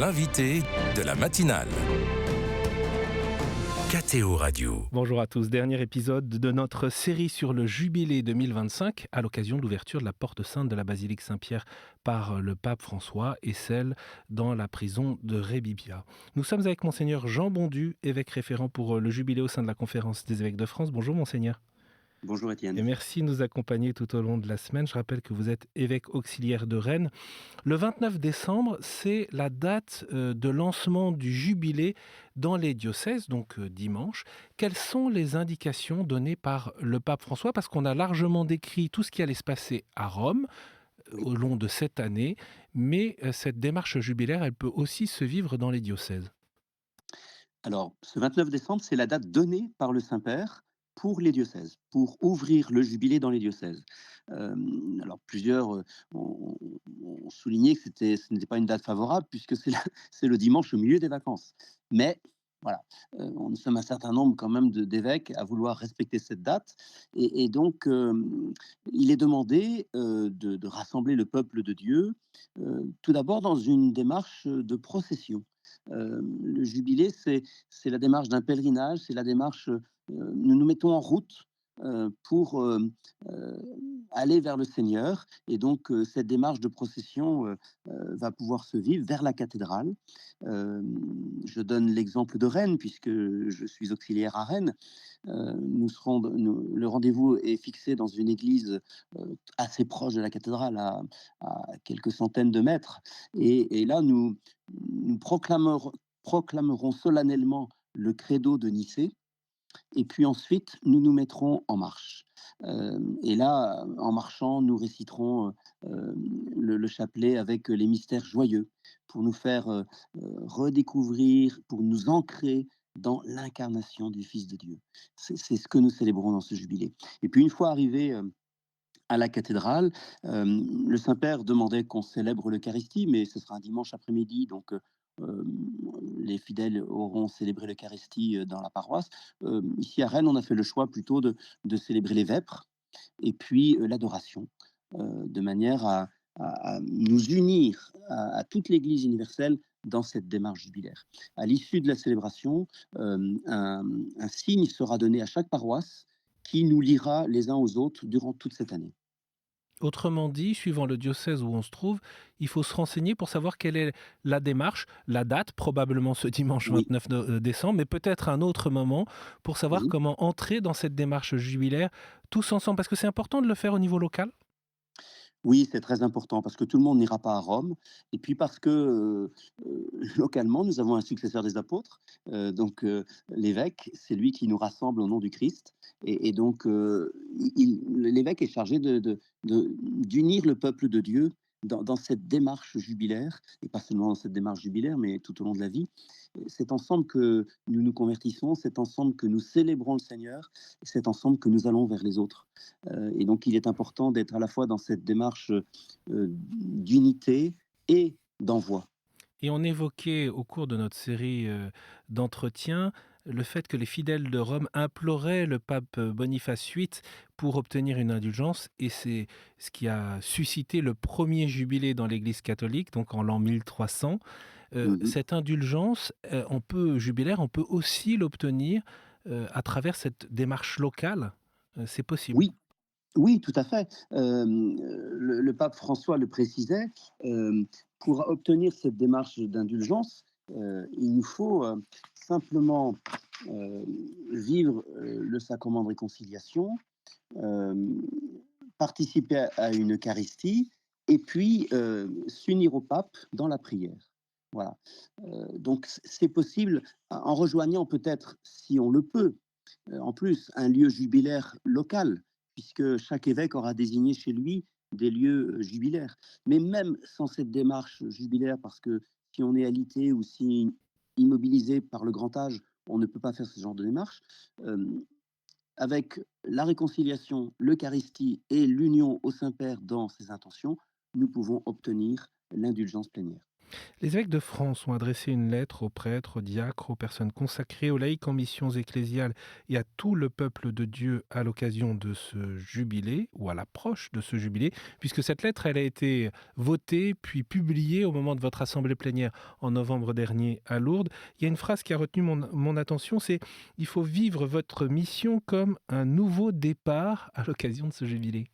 L'invité de la matinale. KTO Radio. Bonjour à tous, dernier épisode de notre série sur le jubilé 2025 à l'occasion de l'ouverture de la porte sainte de la basilique Saint-Pierre par le pape François et celle dans la prison de Rébibia. Nous sommes avec Monseigneur Jean Bondu, évêque référent pour le jubilé au sein de la Conférence des évêques de France. Bonjour Monseigneur. Bonjour Étienne. Et merci de nous accompagner tout au long de la semaine. Je rappelle que vous êtes évêque auxiliaire de Rennes. Le 29 décembre, c'est la date de lancement du jubilé dans les diocèses, donc dimanche. Quelles sont les indications données par le pape François ? Parce qu'on a largement décrit tout ce qui allait se passer à Rome au long de cette année, mais cette démarche jubilaire, elle peut aussi se vivre dans les diocèses. Alors, ce 29 décembre, c'est la date donnée par le Saint-Père pour les diocèses, pour ouvrir le jubilé dans les diocèses. Alors, plusieurs ont souligné que ce n'était pas une date favorable, puisque c'est le dimanche au milieu des vacances. Mais voilà, nous sommes un certain nombre quand même d'évêques à vouloir respecter cette date. Et donc, il est demandé de rassembler le peuple de Dieu, tout d'abord dans une démarche de procession. Le jubilé, c'est la démarche d'un pèlerinage, c'est la démarche, nous nous mettons en route pour aller vers le Seigneur. Et donc, cette démarche de procession va pouvoir se vivre vers la cathédrale. Je donne l'exemple de Rennes, puisque je suis auxiliaire à Rennes. Le rendez-vous est fixé dans une église assez proche de la cathédrale, à quelques centaines de mètres. Et là, nous proclamerons solennellement le credo de Nicée, et puis ensuite, nous nous mettrons en marche. Et là, en marchant, nous réciterons le chapelet avec les mystères joyeux, pour nous faire redécouvrir, pour nous ancrer dans l'incarnation du Fils de Dieu. C'est ce que nous célébrons dans ce jubilé. Et puis, une fois arrivés à la cathédrale, le Saint-Père demandait qu'on célèbre l'Eucharistie, mais ce sera un dimanche après-midi, donc les fidèles auront célébré l'Eucharistie dans la paroisse. Ici à Rennes, on a fait le choix plutôt de célébrer les vêpres et puis l'adoration, de manière à nous unir à toute l'Église universelle dans cette démarche jubilaire. À l'issue de la célébration, un signe sera donné à chaque paroisse qui nous liera les uns aux autres durant toute cette année. Autrement dit, suivant le diocèse où on se trouve, il faut se renseigner pour savoir quelle est la démarche, la date, probablement ce dimanche Oui. 29 décembre, mais peut-être un autre moment pour savoir Mhm. comment entrer dans cette démarche jubilaire tous ensemble. Parce que c'est important de le faire au niveau local. Oui, c'est très important parce que tout le monde n'ira pas à Rome et puis parce que, localement, nous avons un successeur des apôtres, l'évêque, c'est lui qui nous rassemble au nom du Christ et donc l'évêque est chargé d'unir le peuple de Dieu dans cette démarche jubilaire et pas seulement dans cette démarche jubilaire, mais tout au long de la vie. C'est ensemble que nous nous convertissons, c'est ensemble que nous célébrons le Seigneur, c'est ensemble que nous allons vers les autres. Et donc, il est important d'être à la fois dans cette démarche d'unité et d'envoi. Et on évoquait au cours de notre série d'entretiens le fait que les fidèles de Rome imploraient le pape Boniface VIII pour obtenir une indulgence, et c'est ce qui a suscité le premier jubilé dans l'Église catholique, donc en l'an 1300. Mhm. Cette indulgence, jubilaire, on peut aussi l'obtenir à travers cette démarche locale. C'est possible. Oui, oui, tout à fait. Le pape François le précisait, pour obtenir cette démarche d'indulgence, il nous faut simplement euh, vivre le sacrement de réconciliation, euh, participer à une Eucharistie et puis s'unir au pape dans la prière. Voilà. Donc c'est possible en rejoignant peut-être, si on le peut, en plus, un lieu jubilaire local, puisque chaque évêque aura désigné chez lui des lieux jubilaires. Mais même sans cette démarche jubilaire, parce que si on est alité ou si immobilisé par le grand âge, on ne peut pas faire ce genre de démarche. euh, avec la réconciliation, l'Eucharistie et l'union au Saint-Père dans ses intentions, nous pouvons obtenir l'indulgence plénière. Les évêques de France ont adressé une lettre aux prêtres, aux diacres, aux personnes consacrées, aux laïcs en missions ecclésiales et à tout le peuple de Dieu à l'occasion de ce jubilé ou à l'approche de ce jubilé, puisque cette lettre, elle a été votée puis publiée au moment de votre assemblée plénière en novembre dernier à Lourdes. Il y a une phrase qui a retenu mon attention, c'est «Il faut vivre votre mission comme un nouveau départ à l'occasion de ce jubilé».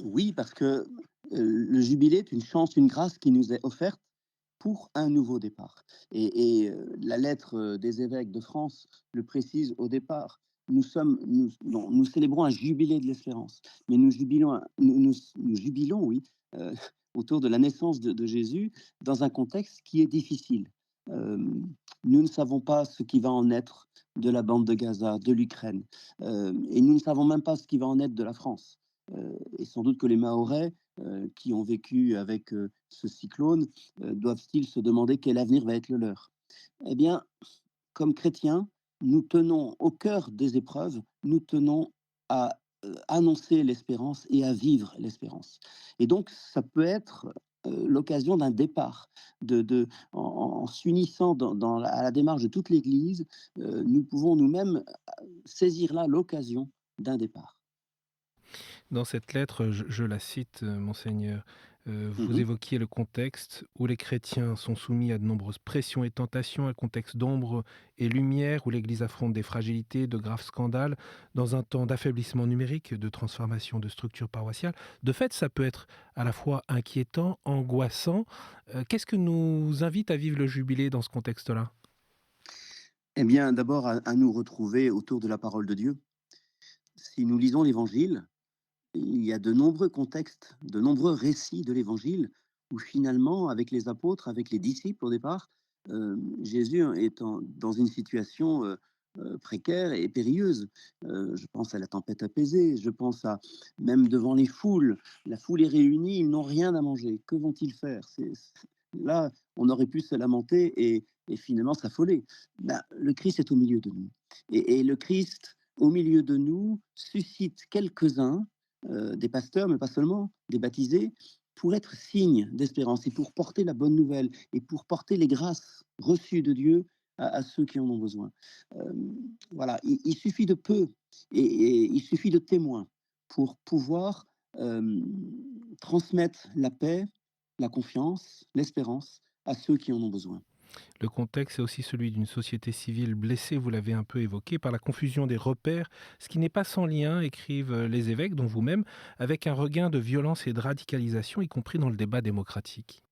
Oui, parce que le jubilé est une chance, une grâce qui nous est offerte pour un nouveau départ. La lettre des évêques de France le précise au départ. Nous célébrons un jubilé de l'espérance, mais nous jubilons, oui, euh, autour de la naissance de Jésus dans un contexte qui est difficile. Euh, nous ne savons pas ce qui va en être de la bande de Gaza, de l'Ukraine, et nous ne savons même pas ce qui va en être de la France. Et sans doute que les Mahorais qui ont vécu avec ce cyclone doivent-ils se demander quel avenir va être le leur. Eh bien, comme chrétiens, nous tenons au cœur des épreuves, nous tenons à annoncer l'espérance et à vivre l'espérance. Et donc, ça peut être l'occasion d'un départ, en s'unissant à la démarche de toute l'Église, nous pouvons nous-mêmes saisir là l'occasion d'un départ. Dans cette lettre, je la cite, monseigneur, vous Mhm. évoquiez le contexte où les chrétiens sont soumis à de nombreuses pressions et tentations, un contexte d'ombre et lumière, où l'Église affronte des fragilités, de graves scandales, dans un temps d'affaiblissement numérique, de transformation de structures paroissiales. De fait, ça peut être à la fois inquiétant, angoissant. Qu'est-ce que nous invite à vivre le jubilé dans ce contexte-là? Eh bien, d'abord, à nous retrouver autour de la parole de Dieu. Si nous lisons l'Évangile, il y a de nombreux contextes, de nombreux récits de l'Évangile où finalement, avec les apôtres, avec les disciples au départ, Jésus est dans une situation précaire et périlleuse. Je pense à la tempête apaisée, je pense à même devant les foules. La foule est réunie, ils n'ont rien à manger. Que vont-ils faire? Là, on aurait pu se lamenter et finalement s'affoler. Là, le Christ est au milieu de nous. Et le Christ, au milieu de nous, suscite quelques-uns des pasteurs, mais pas seulement, des baptisés, pour être signe d'espérance et pour porter la bonne nouvelle et pour porter les grâces reçues de Dieu à ceux qui en ont besoin. Euh, voilà, il suffit de peu et il suffit de témoins pour pouvoir euh, transmettre la paix, la confiance, l'espérance à ceux qui en ont besoin. Le contexte est aussi celui d'une société civile blessée, vous l'avez un peu évoqué, par la confusion des repères, ce qui n'est pas sans lien, écrivent les évêques, dont vous-même, avec un regain de violence et de radicalisation, y compris dans le débat démocratique.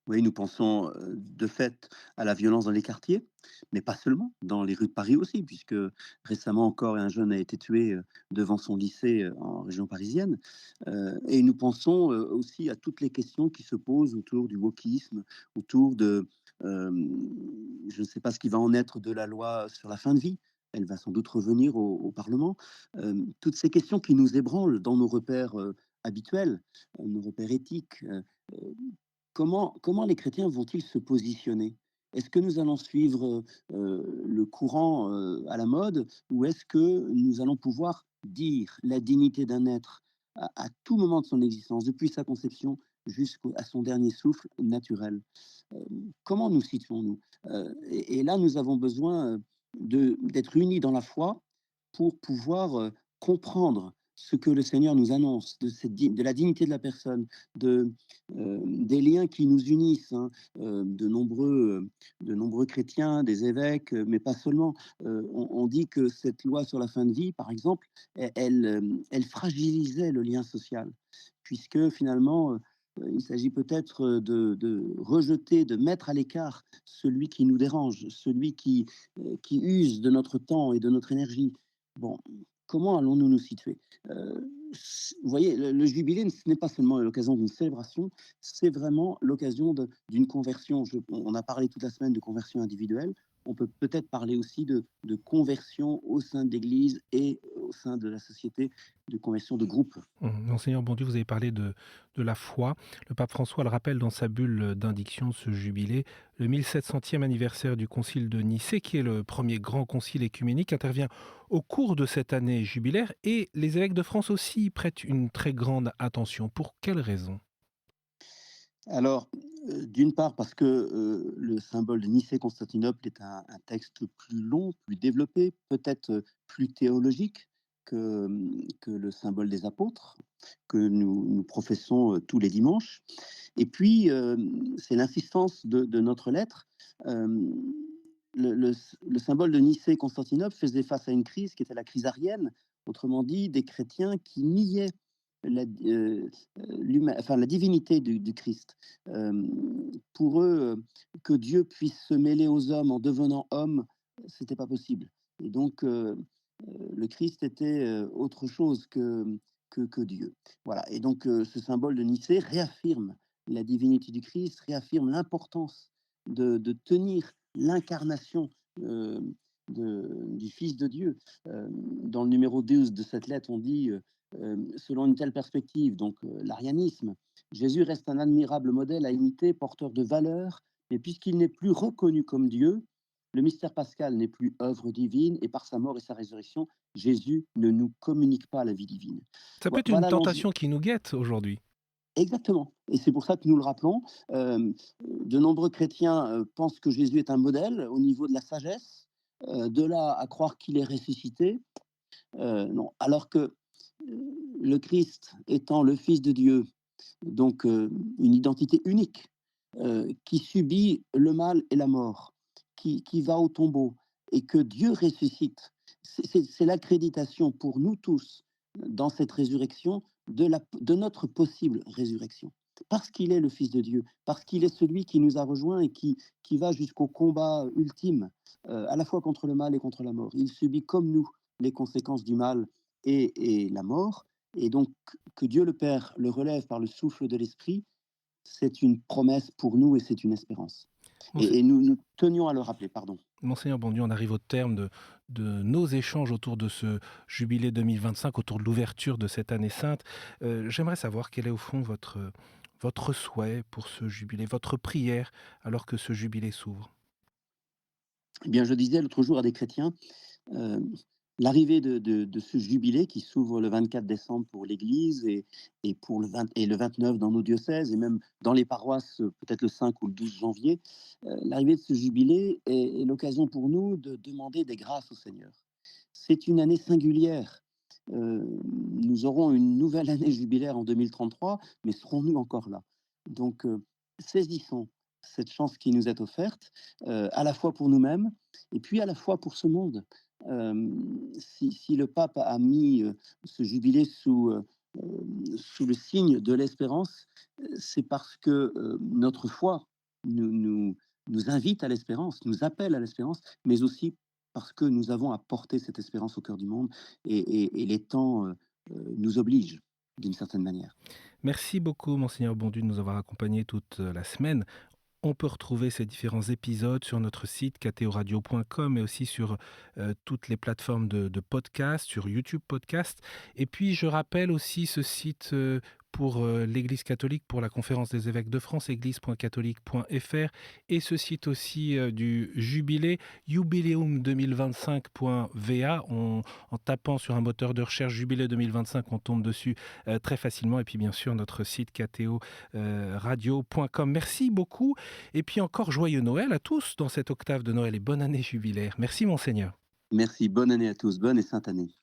Oui, nous pensons de fait à la violence dans les quartiers, mais pas seulement, dans les rues de Paris aussi, puisque récemment encore un jeune a été tué devant son lycée en région parisienne. Et nous pensons aussi à toutes les questions qui se posent autour du wokisme, autour de, euh, je ne sais pas ce qui va en être de la loi sur la fin de vie. Elle va sans doute revenir au Parlement. Toutes ces questions qui nous ébranlent dans nos repères habituels, nos repères éthiques. Comment les chrétiens vont-ils se positionner? Est-ce que nous allons suivre le courant à la mode ou est-ce que nous allons pouvoir dire la dignité d'un être à tout moment de son existence, depuis sa conception jusqu'à son dernier souffle naturel? Euh, Comment nous situons-nous? Et là, nous avons besoin d'être unis dans la foi pour pouvoir comprendre ce que le Seigneur nous annonce de la dignité de la personne, des liens qui nous unissent, hein, de nombreux chrétiens, des évêques, mais pas seulement. On dit que cette loi sur la fin de vie, par exemple, elle fragilisait le lien social, puisque finalement, il s'agit peut-être de rejeter, de mettre à l'écart celui qui nous dérange, celui qui use de notre temps et de notre énergie. Bon, comment allons-nous nous situer? Vous voyez, le jubilé, ce n'est pas seulement l'occasion d'une célébration, c'est vraiment l'occasion d'une conversion. On a parlé toute la semaine de conversion individuelle. On peut peut-être parler aussi de conversion au sein de l'Église et au sein de la société, de conversion de groupe. Monseigneur Bondu, vous avez parlé de la foi. Le pape François le rappelle dans sa bulle d'indiction de ce jubilé. Le 1700e anniversaire du concile de Nicée, qui est le premier grand concile écuménique, intervient au cours de cette année jubilaire et les évêques de France aussi y prêtent une très grande attention. Pour quelles raisons? Alors, d'une part parce que, le symbole de Nicée-Constantinople est un texte plus long, plus développé, peut-être, plus théologique que le symbole des apôtres, que nous professons, tous les dimanches. Et puis, c'est l'insistance de notre lettre. Hem, le symbole de Nicée-Constantinople faisait face à une crise qui était la crise arienne, autrement dit des chrétiens qui niaient la enfin, la divinité du Christ. Pour eux, que Dieu puisse se mêler aux hommes en devenant homme, c'était pas possible. Et donc, le Christ était autre chose que Dieu. Voilà. Et donc, ce symbole de Nicée réaffirme la divinité du Christ, réaffirme l'importance de tenir l'incarnation euh, du Fils de Dieu. Dans le numéro 12 de cette lettre, on dit selon une telle perspective, donc l'arianisme, Jésus reste un admirable modèle à imiter, porteur de valeurs, mais puisqu'il n'est plus reconnu comme Dieu, le mystère pascal n'est plus œuvre divine, et par sa mort et sa résurrection, Jésus ne nous communique pas la vie divine. Ça peut être une Voilà l'enjeu. tentation qui nous guette aujourd'hui. Exactement. Et c'est pour ça que nous le rappelons. De nombreux chrétiens pensent que Jésus est un modèle au niveau de la sagesse. De là à croire qu'il est ressuscité, non. Alors que le Christ étant le Fils de Dieu, donc une identité unique, qui subit le mal et la mort, qui va au tombeau, et que Dieu ressuscite. C'est l'accréditation pour nous tous, dans cette résurrection, de notre possible résurrection. Parce qu'il est le Fils de Dieu, parce qu'il est celui qui nous a rejoints et qui va jusqu'au combat ultime, à la fois contre le mal et contre la mort. Il subit comme nous les conséquences du mal et la mort, et donc que Dieu le Père le relève par le souffle de l'Esprit, c'est une promesse pour nous et c'est une espérance. Monse- Et nous tenions à le rappeler, pardon. Monseigneur Bondieu, on arrive au terme de nos échanges autour de ce jubilé 2025, autour de l'ouverture de cette année sainte. J'aimerais savoir quel est au fond votre souhait pour ce jubilé, votre prière alors que ce jubilé s'ouvre. Eh bien, je disais l'autre jour à des chrétiens, euh, l'arrivée de ce jubilé qui s'ouvre le 24 décembre pour l'Église et pour le 29 dans nos diocèses et même dans les paroisses, peut-être le 5 ou le 12 janvier, l'arrivée de ce jubilé est l'occasion pour nous de demander des grâces au Seigneur. C'est une année singulière. Nous aurons une nouvelle année jubilaire en 2033, mais serons-nous encore là? Donc, saisissons cette chance qui nous est offerte, à la fois pour nous-mêmes et puis à la fois pour ce monde. Si le pape a mis ce jubilé sous le signe de l'espérance, c'est parce que notre foi nous invite à l'espérance, nous appelle à l'espérance, mais aussi parce que nous avons à porter cette espérance au cœur du monde et les temps nous obligent d'une certaine manière. Merci beaucoup, Monseigneur Bondu, de nous avoir accompagnés toute la semaine. On peut retrouver ces différents épisodes sur notre site ktoradio.com et aussi sur toutes les plateformes de podcast, sur YouTube Podcast. Et puis je rappelle aussi ce site pour l'Église catholique, pour la Conférence des évêques de France, église.catholique.fr, et ce site aussi du jubilé, jubileum2025.va. En tapant sur un moteur de recherche jubilé 2025, on tombe dessus très facilement. Et puis bien sûr notre site ktoradio.com. Merci beaucoup. Et puis encore joyeux Noël à tous dans cette octave de Noël et bonne année jubilaire. Merci Monseigneur. Merci, bonne année à tous, bonne et sainte année.